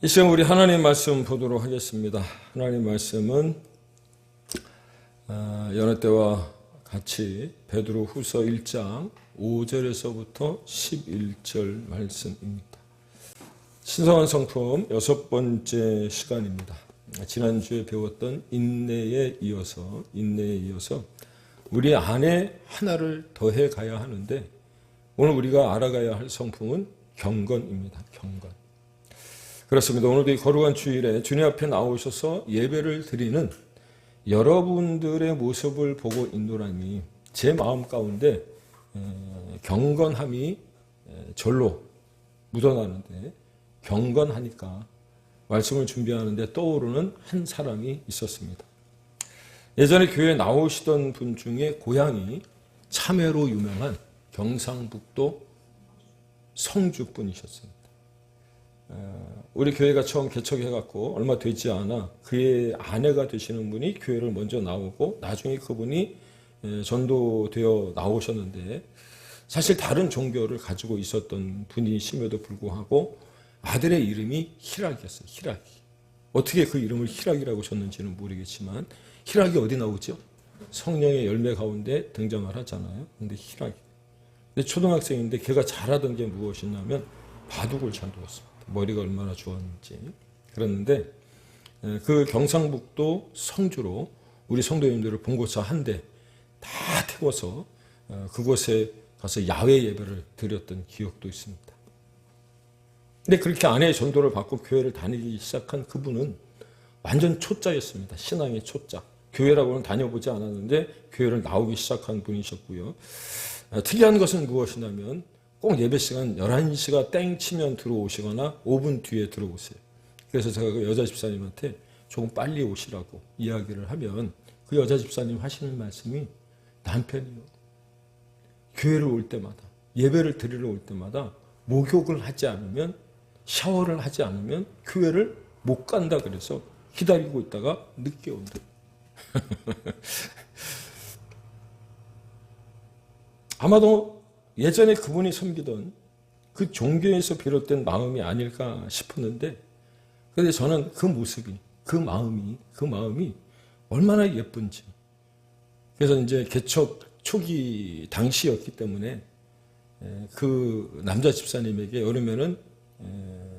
이 시간 우리 하나님 말씀 보도록 하겠습니다. 하나님 말씀은 여느 때와 같이 베드로 후서 1장 5절에서부터 11절 말씀입니다. 신성한 성품 6번째 시간입니다. 지난주에 배웠던 인내에 이어서 우리 안에 하나를 더해 가야 하는데 오늘 우리가 알아가야 할 성품은 경건입니다. 경건. 그렇습니다. 오늘도 이 거룩한 주일에 주님 앞에 나오셔서 예배를 드리는 여러분들의 모습을 보고 인도라니 제 마음 가운데 경건함이 절로 묻어나는데 경건하니까 말씀을 준비하는데 떠오르는 한 사람이 있었습니다. 예전에 교회에 나오시던 분 중에 고향이 참외로 유명한 경상북도 성주 분이셨습니다. 우리 교회가 처음 개척해갖고 얼마 되지 않아 그의 아내가 되시는 분이 교회를 먼저 나오고 나중에 그분이 전도되어 나오셨는데 사실 다른 종교를 가지고 있었던 분이심에도 불구하고 아들의 이름이 희락이었어요. 희락이. 어떻게 그 이름을 희락이라고 줬는지는 모르겠지만 희락이 어디 나오죠? 성령의 열매 가운데 등장을 하잖아요. 근데 희락이. 근데 초등학생인데 걔가 잘하던 게 무엇이냐면 바둑을 잘 두었습니다. 머리가 얼마나 좋았는지. 그랬는데 그 경상북도 성주로 우리 성도님들을 본고차 한 대 다 태워서 그곳에 가서 야외 예배를 드렸던 기억도 있습니다. 근데 그렇게 아내의 전도를 받고 교회를 다니기 시작한 그분은 완전 초짜였습니다. 신앙의 초짜. 교회라고는 다녀보지 않았는데 교회를 나오기 시작한 분이셨고요. 특이한 것은 무엇이냐면 꼭 예배 시간 11시가 땡 치면 들어오시거나 5분 뒤에 들어오세요. 그래서 제가 그 여자 집사님한테 조금 빨리 오시라고 이야기를 하면 그 여자 집사님 하시는 말씀이 남편이요. 교회를 올 때마다 예배를 드리러 올 때마다 목욕을 하지 않으면 샤워를 하지 않으면 교회를 못 간다 그래서 기다리고 있다가 늦게 온다. 아마도 예전에 그분이 섬기던 그 종교에서 비롯된 마음이 아닐까 싶었는데 그런데 저는 그 모습이 그 마음이 얼마나 예쁜지 그래서 이제 개척 초기 당시였기 때문에 그 남자 집사님에게 여름에는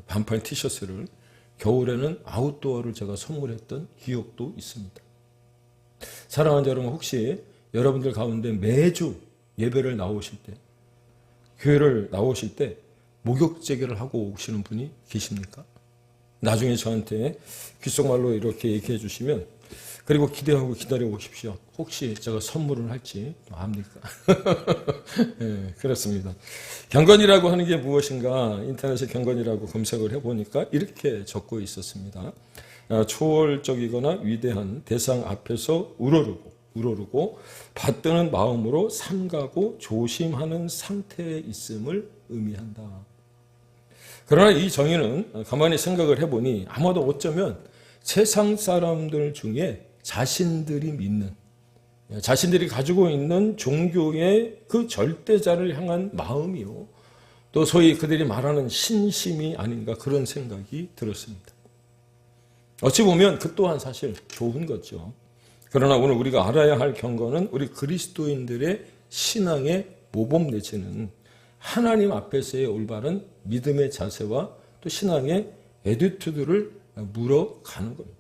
반팔 티셔츠를 겨울에는 아웃도어를 제가 선물했던 기억도 있습니다. 사랑하는 여러분 혹시 여러분들 가운데 매주 예배를 나오실 때 교회를 나오실 때 목욕제기를 하고 오시는 분이 계십니까? 나중에 저한테 귓속말로 이렇게 얘기해 주시면 그리고 기대하고 기다려 오십시오. 혹시 제가 선물을 할지 압니까? 네, 그렇습니다. 경건이라고 하는 게 무엇인가 인터넷에 경건이라고 검색을 해보니까 이렇게 적고 있었습니다. 초월적이거나 위대한 대상 앞에서 우러르고 받드는 마음으로 삼가고 조심하는 상태에 있음을 의미한다. 그러나 이 정의는 가만히 생각을 해보니 아마도 어쩌면 세상 사람들 중에 자신들이 가지고 있는 종교의 그 절대자를 향한 마음이요. 또 소위 그들이 말하는 신심이 아닌가 그런 생각이 들었습니다. 어찌 보면 그 또한 사실 좋은 거죠. 그러나 오늘 우리가 알아야 할 경건은 우리 그리스도인들의 신앙의 모범 내지는 하나님 앞에서의 올바른 믿음의 자세와 또 신앙의 애티튜드를 물어가는 겁니다.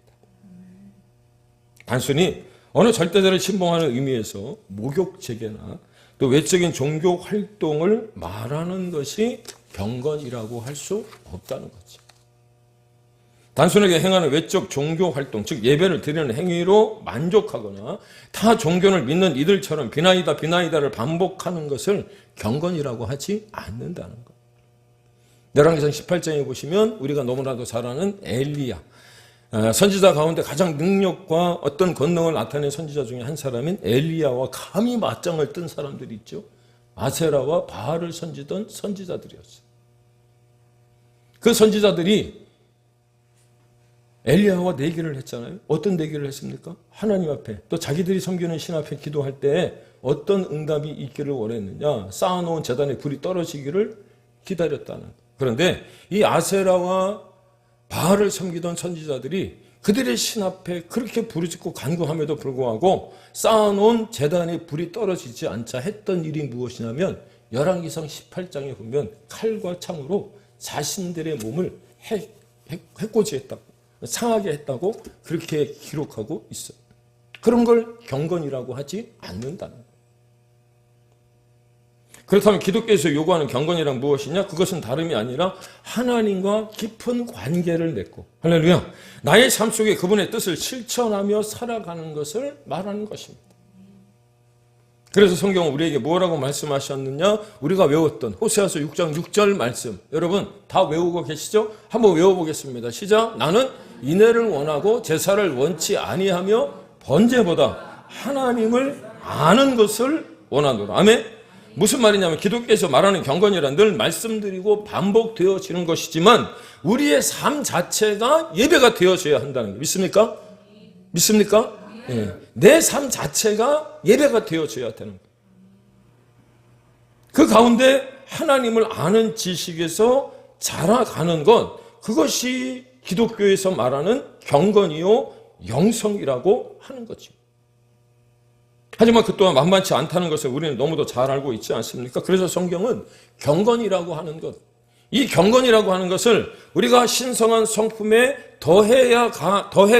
단순히 어느 절대자를 신봉하는 의미에서 목욕제계나 또 외적인 종교 활동을 말하는 것이 경건이라고 할 수 없다는 거죠. 단순하게 행하는 외적 종교 활동, 즉 예배를 드리는 행위로 만족하거나 타 종교를 믿는 이들처럼 비나이다를 반복하는 것을 경건이라고 하지 않는다는 것. 열왕기상 18장에 보시면 우리가 너무나도 잘 아는 엘리야, 선지자 가운데 가장 능력과 어떤 권능을 나타낸 선지자 중에 한 사람인 엘리야와 감히 맞짱을 뜬 사람들이 있죠. 아세라와 바알을 섬기던 선지자들이었어요. 그 선지자들이 엘리야와 내기를 했잖아요. 어떤 내기를 했습니까? 하나님 앞에 또 자기들이 섬기는 신 앞에 기도할 때 어떤 응답이 있기를 원했느냐? 쌓아놓은 제단에 불이 떨어지기를 기다렸다는. 그런데 이 아세라와 바알을 섬기던 선지자들이 그들의 신 앞에 그렇게 부르짖고 간구함에도 불구하고 쌓아놓은 제단에 불이 떨어지지 않자 했던 일이 무엇이냐면 열왕기상 18장에 보면 칼과 창으로 자신들의 몸을 해코지했다고, 상하게 했다고 그렇게 기록하고 있어요. 그런 걸 경건이라고 하지 않는다는 거예요. 그렇다면 기독교에서 요구하는 경건이란 무엇이냐? 그것은 다름이 아니라 하나님과 깊은 관계를 맺고, 할렐루야, 나의 삶 속에 그분의 뜻을 실천하며 살아가는 것을 말하는 것입니다. 그래서 성경은 우리에게 뭐라고 말씀하셨느냐? 우리가 외웠던 호세아서 6장 6절 말씀, 여러분 다 외우고 계시죠? 한번 외워보겠습니다. 시작. 나는 인애를 원하고 제사를 원치 아니하며 번제보다 하나님을 아는 것을 원하노라. 아멘. 무슨 말이냐면 기독교에서 말하는 경건이란 늘 말씀드리고 반복되어지는 것이지만 우리의 삶 자체가 예배가 되어져야 한다는 거 믿습니까? 믿습니까? 네. 내 삶 자체가 예배가 되어져야 되는 거예요. 그 가운데 하나님을 아는 지식에서 자라가는 것, 그것이 기독교에서 말하는 경건이요 영성이라고 하는 거죠. 하지만 그 또한 만만치 않다는 것을 우리는 너무도 잘 알고 있지 않습니까? 그래서 성경은 경건이라고 하는 것, 이 경건이라고 하는 것을 우리가 신성한 성품에 더해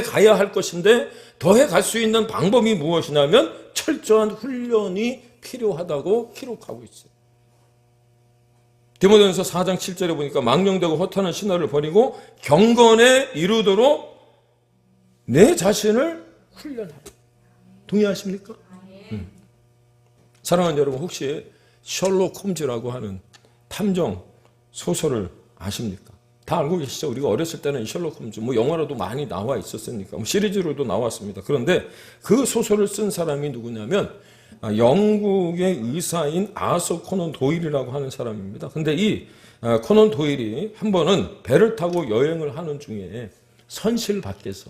가야 할 것인데 더해 갈 수 있는 방법이 무엇이냐면 철저한 훈련이 필요하다고 기록하고 있어요. 디모데전서 4장 7절에 보니까 망령되고 허탄한 신화를 버리고 경건에 이르도록 내 자신을 훈련하라. 동의하십니까? 사랑하는 여러분, 혹시 셜록 홈즈라고 하는 탐정 소설을 아십니까? 다 알고 계시죠? 우리가 어렸을 때는 셜록 홈즈 영화로도 많이 나와 있었으니까 시리즈로도 나왔습니다. 그런데 그 소설을 쓴 사람이 누구냐면 영국의 의사인 아서 코넌 도일이라고 하는 사람입니다. 근데 이 코넌 도일이 한 번은 배를 타고 여행을 하는 중에 선실 밖에서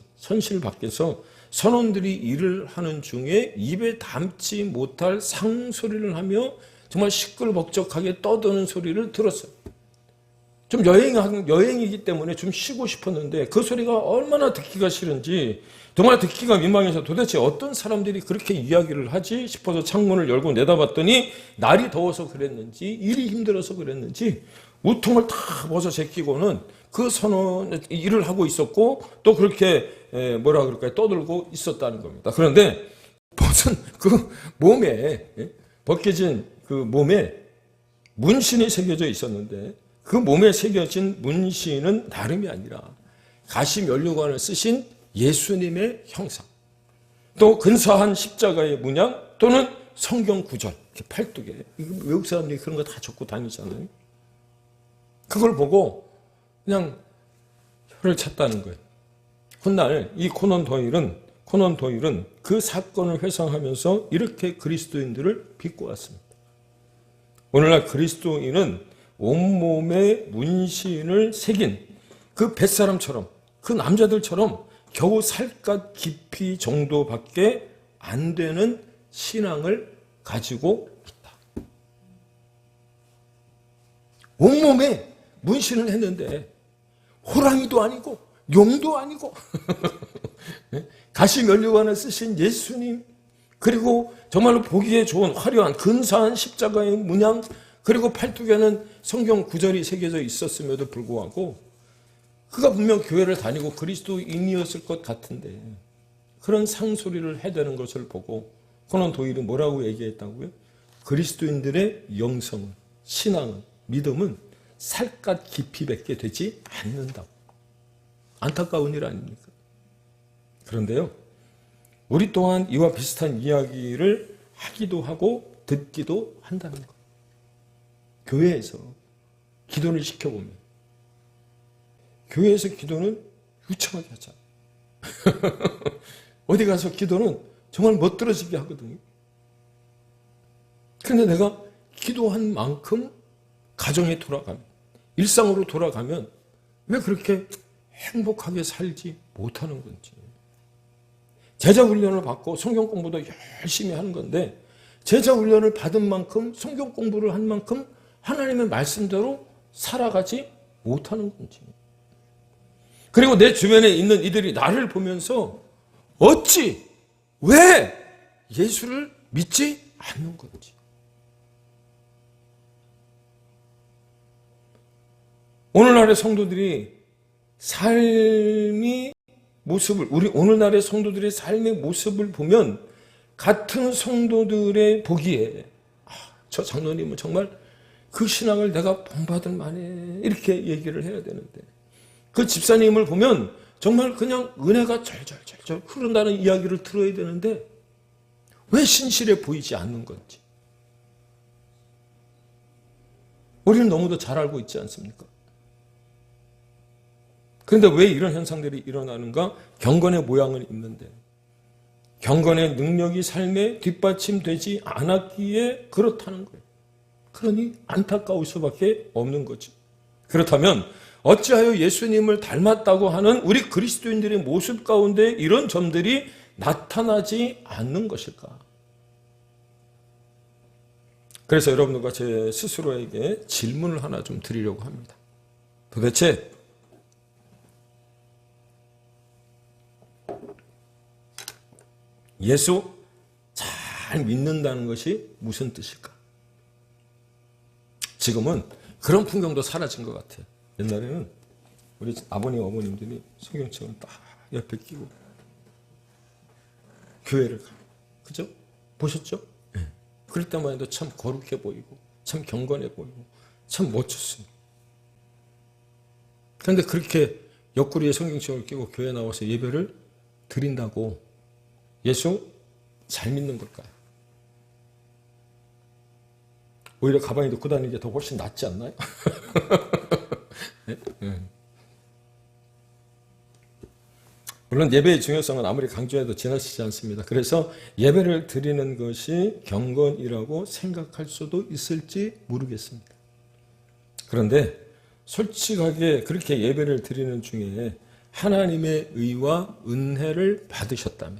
선원들이 일을 하는 중에 입에 담지 못할 상소리를 하며 정말 시끌벅적하게 떠드는 소리를 들었어요. 좀 여행이기 때문에 좀 쉬고 싶었는데 그 소리가 얼마나 듣기가 싫은지, 정말 듣기가 민망해서 도대체 어떤 사람들이 그렇게 이야기를 하지 싶어서 창문을 열고 내다봤더니 날이 더워서 그랬는지 일이 힘들어서 그랬는지 우통을 다 벗어 제끼고는 그 선원 일을 하고 있었고 또 그렇게 떠들고 있었다는 겁니다. 그런데 벗은 그 몸에, 벗겨진 그 몸에 문신이 새겨져 있었는데 그 몸에 새겨진 문신은 다름이 아니라 가시면류관을 쓰신 예수님의 형상, 또 근사한 십자가의 문양, 또는 성경 구절, 이렇게 팔뚝에, 외국 사람들이 그런 거 다 적고 다니잖아요. 그걸 보고 그냥 혀를 찼다는 거예요. 훗날 이 코넌 도일은 그 사건을 회상하면서 이렇게 그리스도인들을 비꼬았습니다. 오늘날 그리스도인은 온몸에 문신을 새긴 그 뱃사람처럼, 그 남자들처럼 겨우 살갗 깊이 정도밖에 안 되는 신앙을 가지고 있다. 온몸에 문신을 했는데 호랑이도 아니고 용도 아니고 가시면류관을 쓰신 예수님, 그리고 정말로 보기에 좋은 화려한 근사한 십자가의 문양, 그리고 팔뚝에는 성경 구절이 새겨져 있었음에도 불구하고 그가 분명 교회를 다니고 그리스도인이었을 것 같은데 그런 상소리를 해대는 것을 보고 코넌 도일이 뭐라고 얘기했다고요? 그리스도인들의 영성은, 신앙은, 믿음은 살갗 깊이밖에 되지 않는다고. 안타까운 일 아닙니까? 그런데요, 우리 또한 이와 비슷한 이야기를 하기도 하고 듣기도 한다는 것. 교회에서 기도를 시켜보면 교회에서 기도는 유창하게 하잖아요. 어디 가서 기도는 정말 멋들어지게 하거든요. 그런데 내가 기도한 만큼 가정에 돌아가면, 일상으로 돌아가면 왜 그렇게 행복하게 살지 못하는 건지. 제자 훈련을 받고 성경 공부도 열심히 하는 건데 제자 훈련을 받은 만큼, 성경 공부를 한 만큼 하나님의 말씀대로 살아가지 못하는 건지. 그리고 내 주변에 있는 이들이 나를 보면서 어찌, 왜 예수를 믿지 않는 건지. 오늘날의 성도들이 삶의 모습을, 우리 오늘날의 성도들의 삶의 모습을 보면 같은 성도들의 보기에 저 장로님은 정말 그 신앙을 내가 본받을 만해 이렇게 얘기를 해야 되는데, 그 집사님을 보면 정말 그냥 은혜가 절절절절 흐른다는 이야기를 들어야 되는데 왜 신실해 보이지 않는 건지 우리는 너무도 잘 알고 있지 않습니까? 그런데 왜 이런 현상들이 일어나는가? 경건의 모양은 있는데 경건의 능력이 삶에 뒷받침되지 않았기에 그렇다는 거예요. 그러니 안타까울 수밖에 없는 거죠. 그렇다면 어찌하여 예수님을 닮았다고 하는 우리 그리스도인들의 모습 가운데 이런 점들이 나타나지 않는 것일까? 그래서 여러분들과 제 스스로에게 질문을 하나 좀 드리려고 합니다. 도대체 예수 잘 믿는다는 것이 무슨 뜻일까? 지금은 그런 풍경도 사라진 것 같아요. 옛날에는 우리 아버님, 어머님들이 성경책을 딱 옆에 끼고 교회를 가요. 그죠? 보셨죠? 네. 그럴 때만 해도 참 거룩해 보이고 참 경건해 보이고 참 멋졌어요. 그런데 그렇게 옆구리에 성경책을 끼고 교회 나와서 예배를 드린다고 예수 잘 믿는 걸까요? 오히려 가방에 넣고 다니는 게 더 훨씬 낫지 않나요? 네? 물론 예배의 중요성은 아무리 강조해도 지나치지 않습니다. 그래서 예배를 드리는 것이 경건이라고 생각할 수도 있을지 모르겠습니다. 그런데 솔직하게 그렇게 예배를 드리는 중에 하나님의 의와 은혜를 받으셨다면,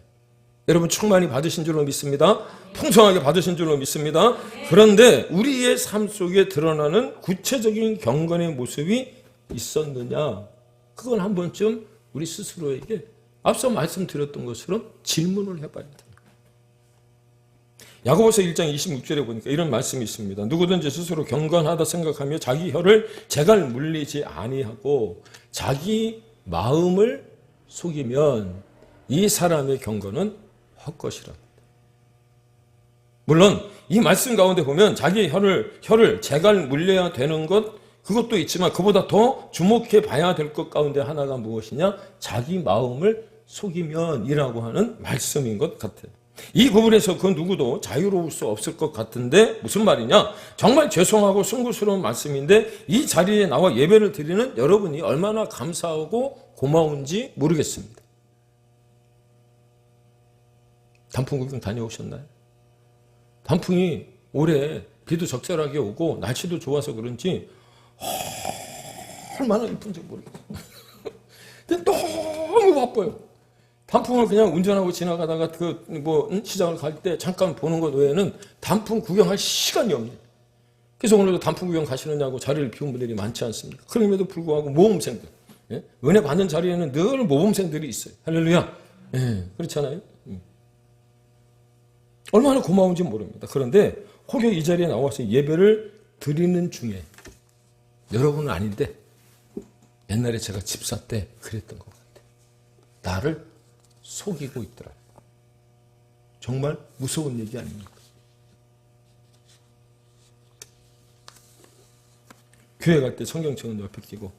여러분 충만히 받으신 줄로 믿습니다. 풍성하게 받으신 줄로 믿습니다. 그런데 우리의 삶 속에 드러나는 구체적인 경건의 모습이 있었느냐? 그건 한 번쯤 우리 스스로에게 앞서 말씀드렸던 것처럼 질문을 해봐야 됩니다. 야고보서 1장 26절에 보니까 이런 말씀이 있습니다. 누구든지 스스로 경건하다 생각하며 자기 혀를 재갈 물리지 아니하고 자기 마음을 속이면 이 사람의 경건은 헛것이랍니다. 물론 이 말씀 가운데 보면 자기 혀를 재갈 물려야 되는 것, 그것도 있지만 그보다 더 주목해 봐야 될 것 가운데 하나가 무엇이냐? 자기 마음을 속이면이라고 하는 말씀인 것 같아요. 이 부분에서 그 누구도 자유로울 수 없을 것 같은데 무슨 말이냐? 정말 죄송하고 송구스러운 말씀인데 이 자리에 나와 예배를 드리는 여러분이 얼마나 감사하고 고마운지 모르겠습니다. 단풍 구경 다녀오셨나요? 단풍이 올해 비도 적절하게 오고 날씨도 좋아서 그런지 얼마나 이쁜지 모르겠어요. 근데 너무 바빠요. 단풍을 그냥 운전하고 지나가다가 시장을 갈 때 잠깐 보는 것 외에는 단풍 구경할 시간이 없네요. 그래서 오늘도 단풍 구경 가시느냐고 자리를 비운 분들이 많지 않습니까? 그럼에도 불구하고 모범생들, 은혜 받는 자리에는 늘 모범생들이 있어요. 할렐루야. 그렇잖아요. 얼마나 고마운지 모릅니다. 그런데 혹여 이 자리에 나와서 예배를 드리는 중에 여러분은 아닌데 옛날에 제가 집사 때 그랬던 것 같아요. 나를 속이고 있더라. 정말 무서운 얘기 아닙니까? 교회 갈 때 성경책은 옆에 끼고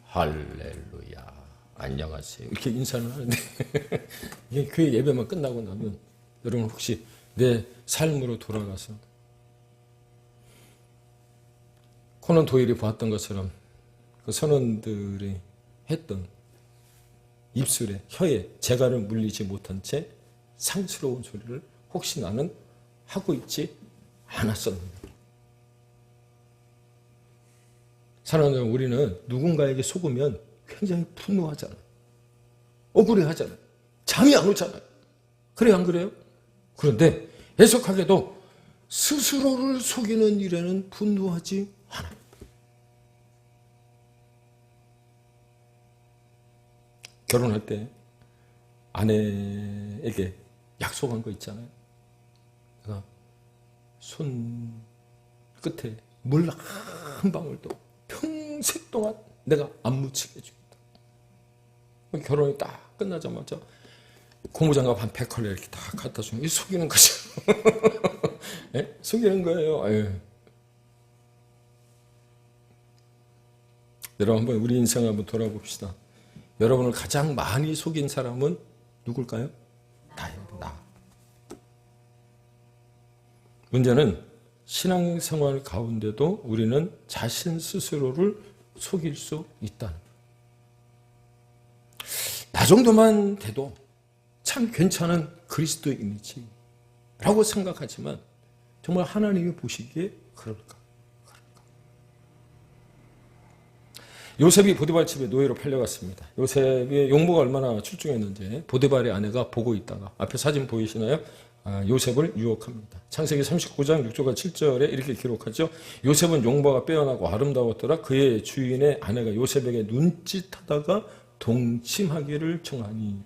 할렐루야 안녕하세요 이렇게 인사를 하는데 이게 교회 예배만 끝나고 나면 여러분 혹시 내 삶으로 돌아가서 코난 도일이 보았던 것처럼 그 선원들이 했던 입술에 혀에 재갈을 물리지 못한 채 상스러운 소리를 혹시 나는 하고 있지 않았었는가? 사랑하는 우리는 누군가에게 속으면 굉장히 분노하잖아요. 억울해하잖아요. 잠이 안 오잖아요. 그래요, 안 그래요? 그런데 애석하게도 스스로를 속이는 일에는 분노하지 않아요. 결혼할 때 아내에게 약속한 거 있잖아요. 내가 손 끝에 물 한 방울도 평생 동안 내가 안 묻히게 해주겠다. 결혼이 딱 끝나자마자 고무장갑 한 100컬레 이렇게 다 갖다 주면 속이는 거죠. 네? 속이는 거예요. 아유. 여러분 한번 우리 인생을 한번 돌아봅시다. 여러분을 가장 많이 속인 사람은 누굴까요? 나예요. 나. 문제는 신앙생활 가운데도 우리는 자신 스스로를 속일 수 있다는 거예요. 나 정도만 돼도 참 괜찮은 그리스도인이지 라고 생각하지만 정말 하나님이 보시기에 그럴까? 요셉이 보디발 집에 노예로 팔려갔습니다. 요셉의 용모가 얼마나 출중했는지 보디발의 아내가 보고 있다가 앞에 사진 보이시나요? 요셉을 유혹합니다. 창세기 39장 6절과 7절에 이렇게 기록하죠. 요셉은 용모가 빼어나고 아름다웠더라. 그의 주인의 아내가 요셉에게 눈짓하다가 동침하기를 청하니.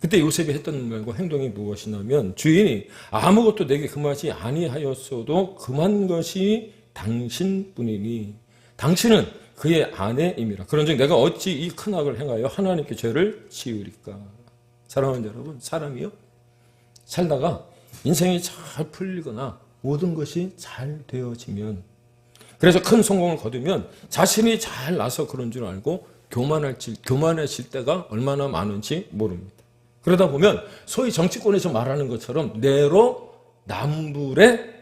그때 요셉이 했던 말과 행동이 무엇이냐면 주인이 아무것도 내게 금하지 아니하였어도 금한 것이 당신뿐이니 당신은 그의 아내임이라. 그런즉 내가 어찌 이 큰 악을 행하여 하나님께 죄를 지으리까. 사랑하는 여러분, 사람이요 살다가 인생이 잘 풀리거나 모든 것이 잘 되어지면, 그래서 큰 성공을 거두면 자신이 잘 나서 그런 줄 알고 교만해질 때가 얼마나 많은지 모릅니다. 그러다 보면 소위 정치권에서 말하는 것처럼 내로남불의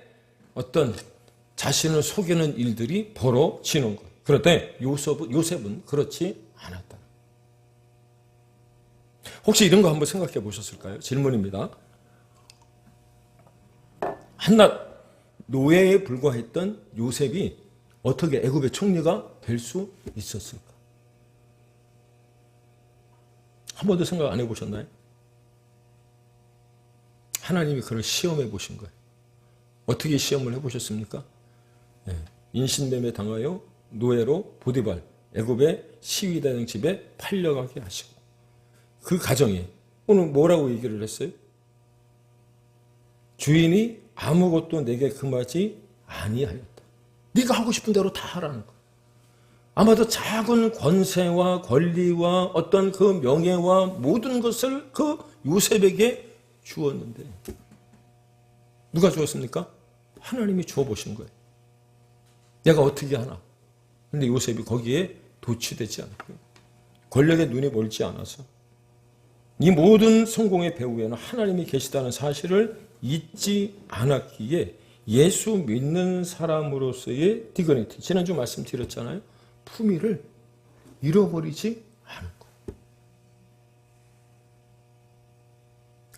어떤 자신을 속이는 일들이 벌어지는 것. 그런데 요셉은 그렇지 않았다. 혹시 이런 거 한번 생각해 보셨을까요? 질문입니다. 한낱 노예에 불과했던 요셉이 어떻게 애굽의 총리가 될 수 있었을까? 한 번도 생각 안 해보셨나요? 하나님이 그걸 시험해 보신 거예요. 어떻게 시험을 해보셨습니까? 인신매매 당하여 노예로 보디발, 애굽의 시위대장 집에 팔려가게 하시고, 그 가정에 오늘 뭐라고 얘기를 했어요? 주인이 아무것도 내게 금하지 아니하였다. 네가 하고 싶은 대로 다 하라는 거야. 아마도 작은 권세와 권리와 어떤 그 명예와 모든 것을 그 요셉에게 주었는데 누가 주었습니까? 하나님이 주어 보신 거예요. 내가 어떻게 하나? 근데 요셉이 거기에 도취되지 않고요. 권력에 눈이 멀지 않아서 이 모든 성공의 배후에는 하나님이 계시다는 사실을 잊지 않았기에 예수 믿는 사람으로서의 디그니티, 지난주 말씀드렸잖아요. 품위를 잃어버리지 않은 거예요.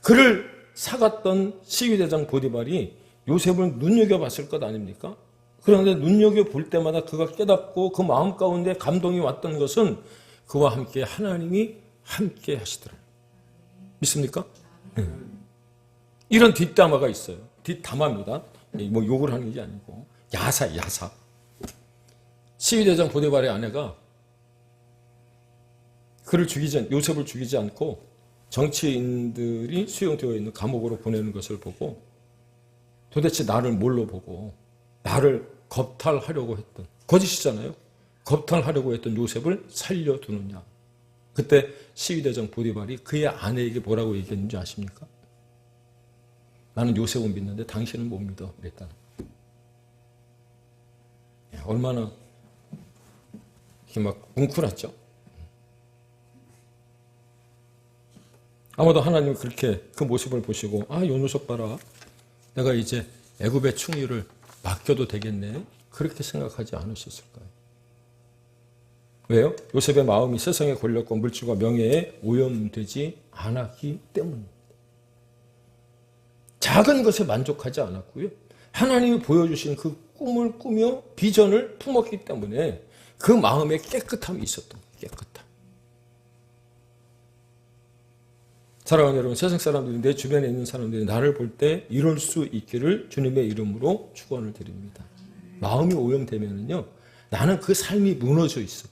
그를 사갔던 시위대장 보디발이 요셉을 눈여겨봤을 것 아닙니까? 그런데 눈여겨볼 때마다 그가 깨닫고 그 마음 가운데 감동이 왔던 것은 그와 함께 하나님이 함께 하시더라고요. 믿습니까? 이런 뒷담화가 있어요. 뒷담화입니다. 뭐 욕을 하는 게 아니고 야사. 시위대장 보디발의 아내가 요셉을 죽이지 않고 정치인들이 수용되어 있는 감옥으로 보내는 것을 보고 도대체 나를 뭘로 보고 나를 겁탈하려고 했던, 거짓이잖아요. 겁탈하려고 했던 요셉을 살려두느냐. 그때 시위대장 보디발이 그의 아내에게 뭐라고 얘기했는지 아십니까? 나는 요셉을 믿는데 당신은 못 믿어. 그랬다는 거예요. 얼마나 이렇게 막 뭉클했죠. 아마도 하나님은 그렇게 그 모습을 보시고 요 녀석 봐라. 내가 이제 애굽의 충위를 맡겨도 되겠네. 그렇게 생각하지 않으셨을까요? 왜요? 요셉의 마음이 세상의 권력과 물질과 명예에 오염되지 않았기 때문입니다. 작은 것에 만족하지 않았고요. 하나님이 보여주신 그 꿈을 꾸며 비전을 품었기 때문에 그 마음에 깨끗함이 있었던 거예요. 깨끗함. 사랑하는 여러분, 세상 사람들이, 내 주변에 있는 사람들이 나를 볼 때 이럴 수 있기를 주님의 이름으로 축원을 드립니다. 마음이 오염되면요, 나는 그 삶이 무너져 있어.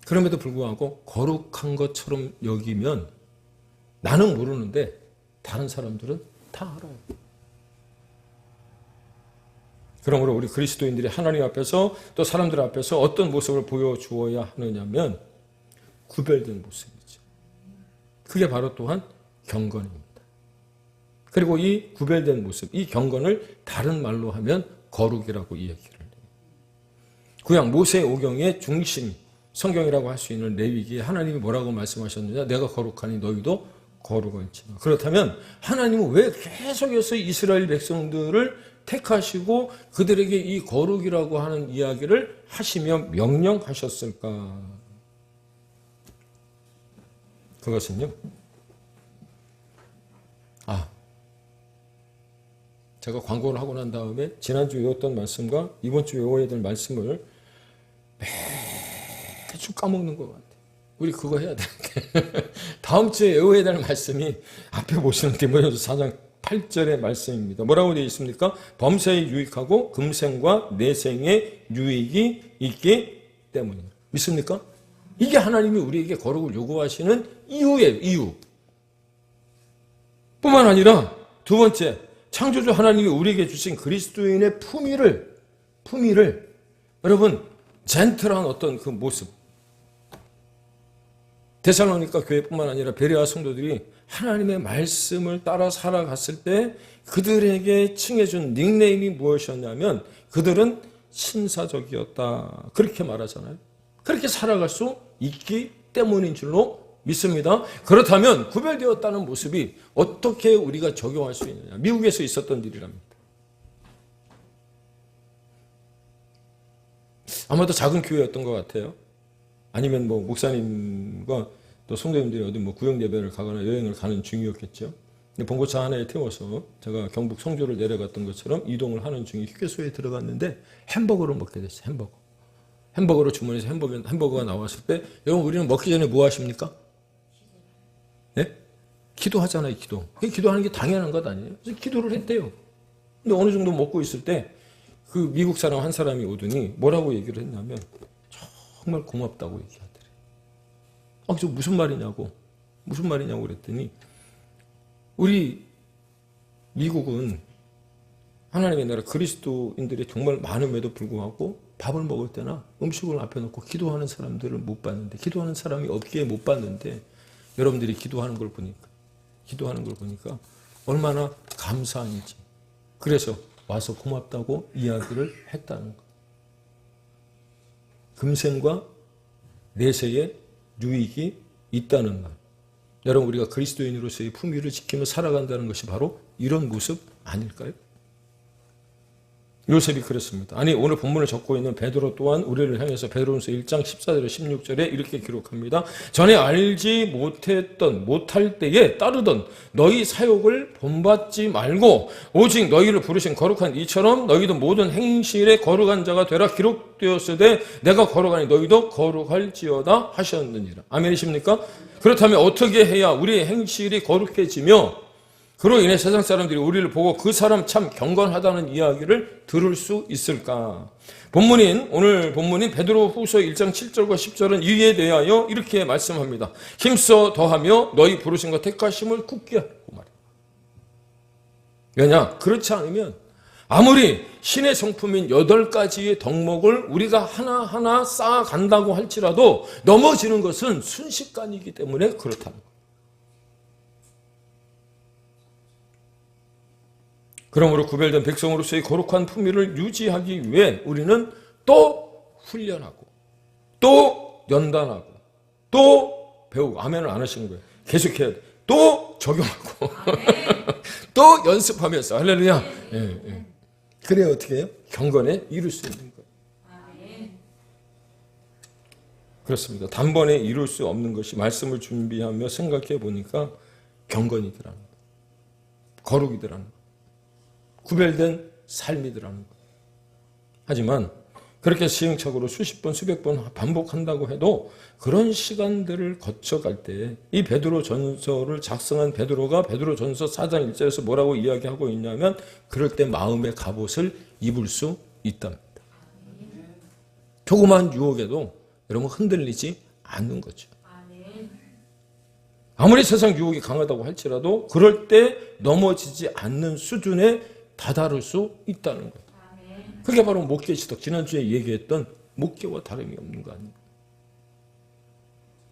그럼에도 불구하고 거룩한 것처럼 여기면 나는 모르는데 다른 사람들은 다 알아요. 그러므로 우리 그리스도인들이 하나님 앞에서 또 사람들 앞에서 어떤 모습을 보여주어야 하느냐면 구별된 모습이죠. 그게 바로 또한 경건입니다. 그리고 이 구별된 모습, 이 경건을 다른 말로 하면 거룩이라고 이야기를 해요. 구약 모세오경의 중심, 성경이라고 할 수 있는 레위기에 하나님이 뭐라고 말씀하셨느냐? 내가 거룩하니 너희도 거룩할지라. 그렇다면 하나님은 왜 계속해서 이스라엘 백성들을 택하시고 그들에게 이 거룩이라고 하는 이야기를 하시며 명령하셨을까? 그것은요. 제가 광고를 하고 난 다음에 지난주 외웠던 말씀과 이번 주 외워야 될 말씀을 매주 까먹는 것 같아요. 우리 그거 해야 되는데. 다음 주에 외워야 될 말씀이 앞에 보시는 디모데후서 4장 8절의 말씀입니다. 뭐라고 되어 있습니까? 범사에 유익하고 금생과 내생에 유익이 있기 때문이에요. 믿습니까? 이게 하나님이 우리에게 거룩을 요구하시는 이유예요. 이유. 뿐만 아니라 두 번째, 창조주 하나님이 우리에게 주신 그리스도인의 품위를 여러분 젠틀한 어떤 그 모습, 데살로니가 교회뿐만 아니라 베레아 성도들이 하나님의 말씀을 따라 살아갔을 때 그들에게 칭해준 닉네임이 무엇이었냐면 그들은 신사적이었다. 그렇게 말하잖아요. 그렇게 살아갈 수 있기 때문인 줄로 믿습니다. 그렇다면 구별되었다는 모습이 어떻게 우리가 적용할 수 있느냐. 미국에서 있었던 일이랍니다. 아마도 작은 교회였던 것 같아요. 아니면 뭐 목사님과 또 성도님들이 어디 뭐 구역 예배를 가거나 여행을 가는 중이었겠죠. 봉고차 하나에 태워서 제가 경북 성주를 내려갔던 것처럼 이동을 하는 중에 휴게소에 들어갔는데 햄버거를 먹게 됐어요. 햄버거를 주문해서 햄버거가 나왔을 때 여러분 우리는 먹기 전에 뭐 하십니까? 네? 기도하잖아요. 기도하는 게 당연한 것 아니에요? 그래서 기도를 했대요. 근데 어느 정도 먹고 있을 때 그 미국 사람 한 사람이 오더니 뭐라고 얘기를 했냐면 정말 고맙다고 얘기하더래요. 저 무슨 말이냐고 그랬더니 우리 미국은 하나님의 나라 그리스도인들이 정말 많음에도 불구하고 밥을 먹을 때나 음식을 앞에 놓고 기도하는 사람들을 못 봤는데 기도하는 사람이 없기에 못 봤는데 여러분들이 기도하는 걸 보니까 얼마나 감사한지 그래서 와서 고맙다고 이야기를 했다는 것. 금생과 내세에 유익이 있다는 말. 여러분 우리가 그리스도인으로서의 품위를 지키며 살아간다는 것이 바로 이런 모습 아닐까요? 요셉이 그랬습니다. 아니 오늘 본문을 적고 있는 베드로 또한 우리를 향해서 베드로전서 1장 14절 16절에 이렇게 기록합니다. 전에 알지 못할 때에 따르던 너희 사욕을 본받지 말고 오직 너희를 부르신 거룩한 이처럼 너희도 모든 행실에 거룩한 자가 되라 기록되었으되 내가 거룩하니 너희도 거룩할지어다 하셨느니라. 아멘이십니까? 그렇다면 어떻게 해야 우리의 행실이 거룩해지며 그로 인해 세상 사람들이 우리를 보고 그 사람 참 경건하다는 이야기를 들을 수 있을까? 오늘 본문인 베드로후서 1장 7절과 10절은 이에 대하여 이렇게 말씀합니다. 힘써 더하며 너희 부르신 것 택하심을 굳게 하고 말이야. 왜냐? 그렇지 않으면 아무리 신의 성품인 8가지의 덕목을 우리가 하나하나 쌓아간다고 할지라도 넘어지는 것은 순식간이기 때문에 그렇다는 거예요. 그러므로 구별된 백성으로서의 거룩한 품위를 유지하기 위해 우리는 또 훈련하고 또 연단하고 또 배우고 아멘을 안 하시는 거예요. 계속해야 돼. 또 적용하고 또 연습하면서 할렐루야. 예. 그래야 어떻게 해요? 경건에 이룰 수 있는 거예요. 그렇습니다. 단번에 이룰 수 없는 것이 말씀을 준비하며 생각해 보니까 경건이더라는 거예요. 거룩이더라는 거예요. 구별된 삶이더라는 거예요. 하지만 그렇게 시행착오로 수십 번 수백 번 반복한다고 해도 그런 시간들을 거쳐갈 때 이 베드로 전서를 작성한 베드로가 베드로 전서 4장 1절에서 뭐라고 이야기하고 있냐면 그럴 때 마음의 갑옷을 입을 수 있답니다. 조그만 유혹에도 여러분 흔들리지 않는 거죠. 아무리 세상 유혹이 강하다고 할지라도 그럴 때 넘어지지 않는 수준에 다다를 수 있다는 거예요. 그게 바로 목계 시덕, 지난주에 얘기했던 목계와 다름이 없는 거 아니에요.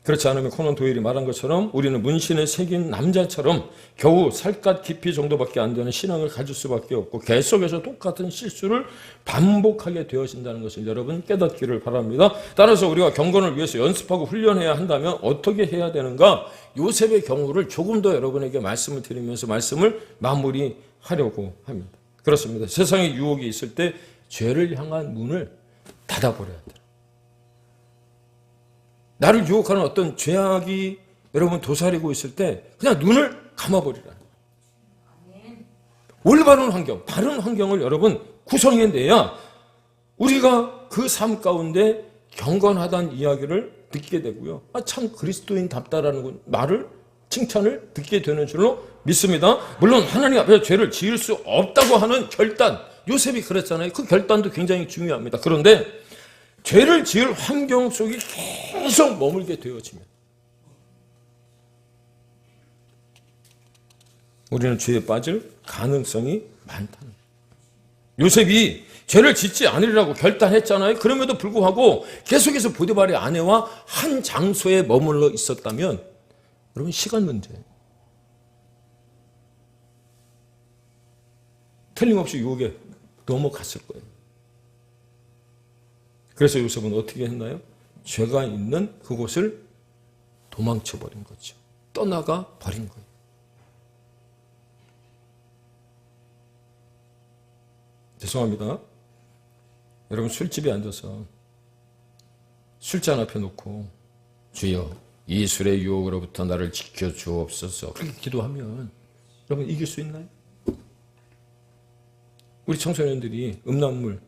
그렇지 않으면 코난 도일이 말한 것처럼 우리는 문신에 새긴 남자처럼 겨우 살갗 깊이 정도밖에 안 되는 신앙을 가질 수밖에 없고 계속해서 똑같은 실수를 반복하게 되어진다는 것을 여러분 깨닫기를 바랍니다. 따라서 우리가 경건을 위해서 연습하고 훈련해야 한다면 어떻게 해야 되는가? 요셉의 경우를 조금 더 여러분에게 말씀을 드리면서 말씀을 마무리하려고 합니다. 그렇습니다. 세상에 유혹이 있을 때 죄를 향한 문을 닫아버려야 돼요. 나를 유혹하는 어떤 죄악이 여러분 도사리고 있을 때 그냥 눈을 감아버리라는 거예요. 올바른 환경, 바른 환경을 여러분 구성해내야 우리가 그 삶 가운데 경건하다는 이야기를 듣게 되고요. 참 그리스도인답다라는 말을, 칭찬을 듣게 되는 줄로 믿습니다. 물론 하나님 앞에서 죄를 지을 수 없다고 하는 결단, 요셉이 그랬잖아요. 그 결단도 굉장히 중요합니다. 그런데 죄를 지을 환경 속에 계속 머물게 되어지면 우리는 죄에 빠질 가능성이 많다는 거예요. 요셉이 죄를 짓지 않으리라고 결단했잖아요. 그럼에도 불구하고 계속해서 보디발의 아내와 한 장소에 머물러 있었다면 여러분 시간 문제예요. 틀림없이 유혹에 넘어갔을 거예요. 그래서 요셉은 어떻게 했나요? 죄가 있는 그곳을 도망쳐 버린 거죠. 떠나가 버린 거예요. 죄송합니다. 여러분 술집에 앉아서 술잔 앞에 놓고 주여 이 술의 유혹으로부터 나를 지켜주옵소서 그렇게 기도하면 여러분 이길 수 있나요? 우리 청소년들이 음란물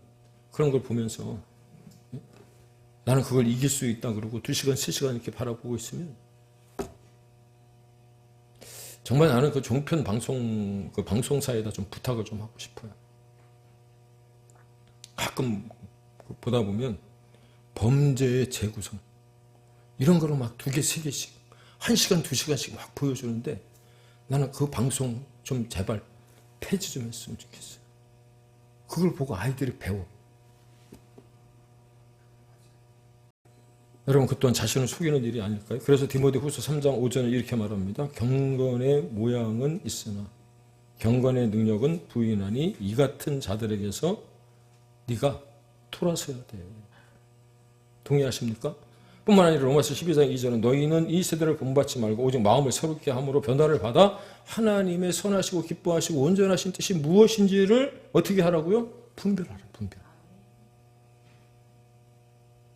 그런 걸 보면서 나는 그걸 이길 수 있다 그러고 2시간, 3시간 이렇게 바라보고 있으면 정말 나는 그 종편 그 방송사에다 좀 부탁을 좀 하고 싶어요. 가끔 보다 보면 범죄의 재구성 이런 거를 막 2개, 3개씩 1시간, 2시간씩 막 보여주는데 나는 그 방송 좀 제발 폐지 좀 했으면 좋겠어요. 그걸 보고 아이들이 배워. 여러분 그 또한 자신을 속이는 일이 아닐까요? 그래서 디모데후서 3장 5절에 이렇게 말합니다. 경건의 모양은 있으나 경건의 능력은 부인하니 이 같은 자들에게서 네가 돌아서야 돼. 동의하십니까? 뿐만 아니라 로마서 12장 2절은 너희는 이 세대를 본받지 말고 오직 마음을 새롭게 함으로 변화를 받아 하나님의 선하시고 기뻐하시고 온전하신 뜻이 무엇인지를 어떻게 하라고요? 분별하라. 분별.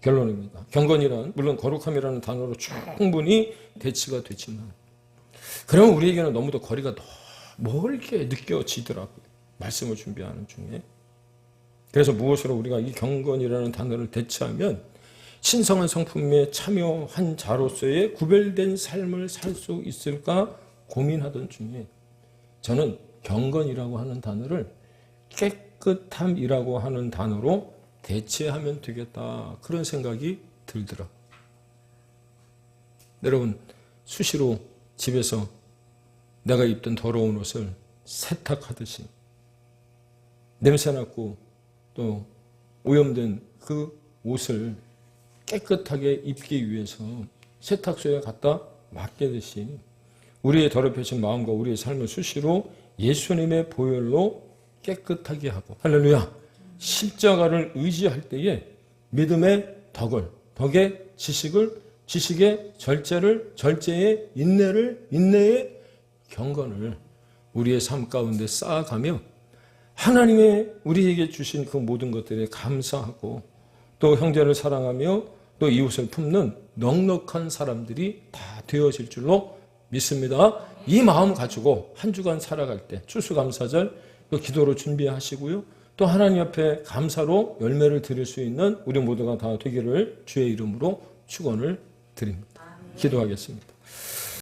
결론입니다. 경건이란 물론 거룩함이라는 단어로 충분히 대치가 되지만 그러면 우리에게는 너무도 거리가 멀게 느껴지더라고요. 말씀을 준비하는 중에. 그래서 무엇으로 우리가 이 경건이라는 단어를 대체하면 신성한 성품에 참여한 자로서의 구별된 삶을 살 수 있을까 고민하던 중에 저는 경건이라고 하는 단어를 깨끗함이라고 하는 단어로 대체하면 되겠다 그런 생각이 들더라고요. 여러분 수시로 집에서 내가 입던 더러운 옷을 세탁하듯이 냄새났고 또 오염된 그 옷을 깨끗하게 입기 위해서 세탁소에 갖다 맡기듯이 우리의 더럽혀진 마음과 우리의 삶을 수시로 예수님의 보혈로 깨끗하게 하고 할렐루야 십자가를 의지할 때에 믿음의 덕의 지식의 절제를, 절제의 인내를, 인내의 경건을 우리의 삶 가운데 쌓아가며 하나님의 우리에게 주신 그 모든 것들에 감사하고 또 형제를 사랑하며 또 이웃을 품는 넉넉한 사람들이 다 되어질 줄로 믿습니다. 이 마음 가지고 한 주간 살아갈 때 추수감사절 또 기도로 준비하시고요. 또 하나님 앞에 감사로 열매를 드릴 수 있는 우리 모두가 다 되기를 주의 이름으로 축원을 드립니다. 기도하겠습니다.